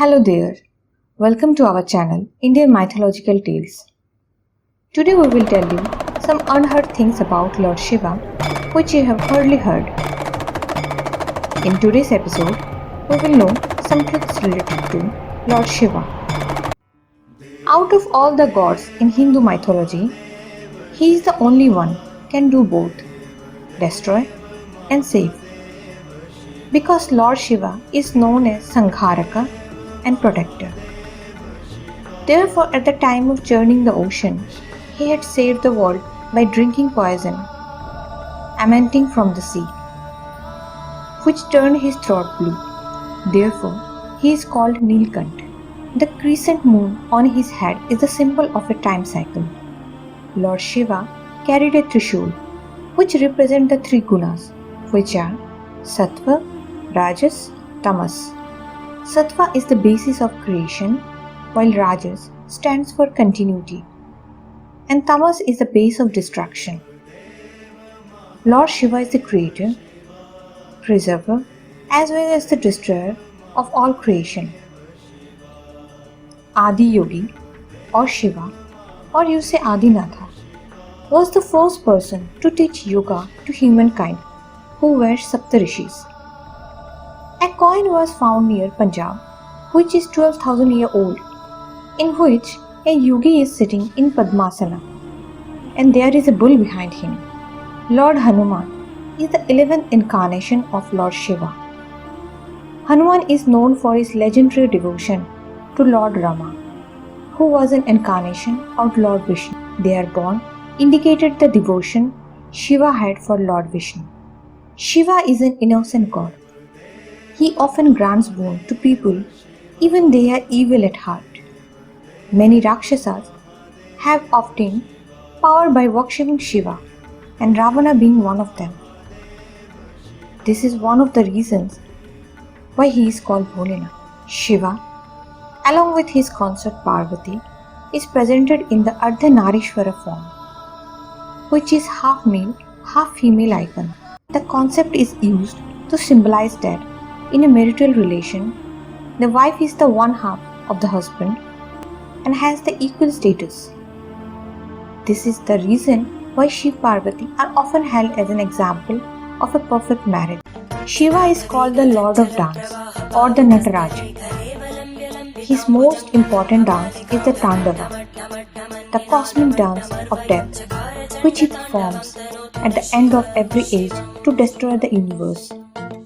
Hello there. Welcome to our channel Indian Mythological Tales. Today we will tell you some unheard things about Lord Shiva which you have hardly heard. In today's episode, we will know some truths related to Lord Shiva. Out of all the gods in Hindu mythology, he is the only one can do both, destroy and save. Because Lord Shiva is known as Sangharaka and protector. Therefore, at the time of churning the ocean, he had saved the world by drinking poison emanating from the sea, which turned his throat blue. Therefore, he is called Nilkant. The crescent moon on his head is a symbol of a time cycle. Lord Shiva carried a Trishul, which represent the three gunas, which are Sattva, Rajas, Tamas. Sattva is the basis of creation, while Rajas stands for continuity, and Tamas is the base of destruction. Lord Shiva is the creator, preserver, as well as the destroyer of all creation. Adi Yogi, or Shiva, or you say Adinatha, was the first person to teach yoga to humankind, who were Saptarishis. A coin was found near Punjab, which is 12,000 years old, in which a yogi is sitting in Padmasana, and there is a bull behind him. Lord Hanuman is the 11th incarnation of Lord Shiva. Hanuman is known for his legendary devotion to Lord Rama, who was an incarnation of Lord Vishnu. Their bond indicated the devotion Shiva had for Lord Vishnu. Shiva is an innocent god. He often grants boon to people even they are evil at heart. Many Rakshasas have obtained power by worshipping Shiva, and Ravana being one of them. This is one of the reasons why he is called Bholenath. Shiva, along with his consort Parvati, is presented in the Ardhanarishwara form, which is half male, half female icon. The concept is used to symbolize that in a marital relation, the wife is the one half of the husband and has the equal status. This is the reason why Shiv Parvati are often held as an example of a perfect marriage. Shiva is called the Lord of Dance or the Nataraj. His most important dance is the Tandava, the cosmic dance of death, which he performs at the end of every age to destroy the universe.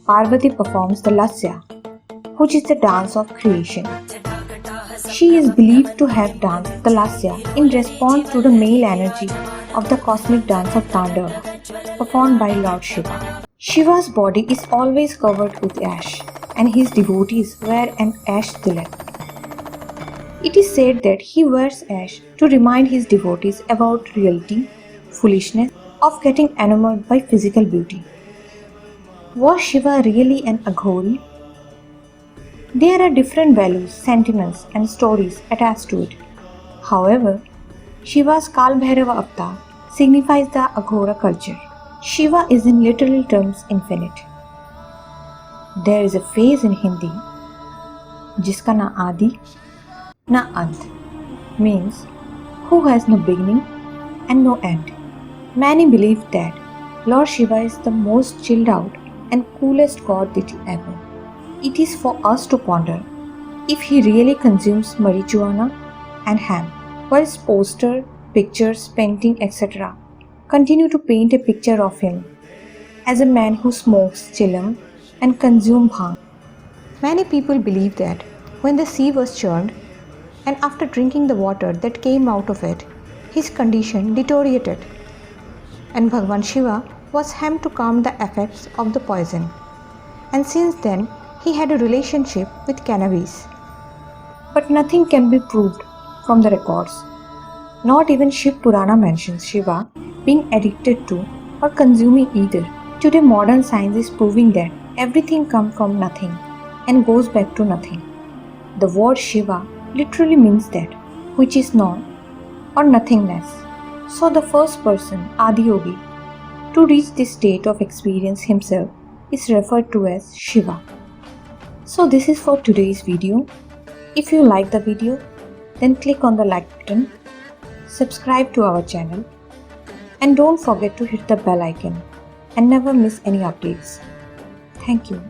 Parvati performs the Lasya, which is the dance of creation. She is believed to have danced the Lasya in response to the male energy of the cosmic dance of Tandava, performed by Lord Shiva. Shiva's body is always covered with ash, and his devotees wear an ash tilak. It is said that he wears ash to remind his devotees about reality, foolishness of getting enamored by physical beauty. Was Shiva really an Aghori? There are different values, sentiments, and stories attached to it. However, Shiva's Kalbhairava avatar signifies the Aghora culture. Shiva is in literal terms infinite. There is a phrase in Hindi, jiska na adi, na ant, means who has no beginning and no end. Many believe that Lord Shiva is the most chilled out and coolest god that ever. It is for us to ponder if he really consumes marijuana and ham, whilst poster, pictures, painting, etc. continue to paint a picture of him as a man who smokes chillum and consumes bhang. Many people believe that when the sea was churned and after drinking the water that came out of it, his condition deteriorated, and Bhagwan Shiva was hemmed to calm the effects of the poison, and since then he had a relationship with cannabis. But nothing can be proved from the records. Not even Shiv Purana mentions Shiva being addicted to or consuming either. Today modern science is proving that everything comes from nothing and goes back to nothing. The word Shiva literally means that which is not or nothingness. So the first person, Adi Yogi, to reach this state of experience himself is referred to as Shiva. So this is for today's video. If you like the video, then click on the like button, subscribe to our channel, and don't forget to hit the bell icon and never miss any updates. Thank you.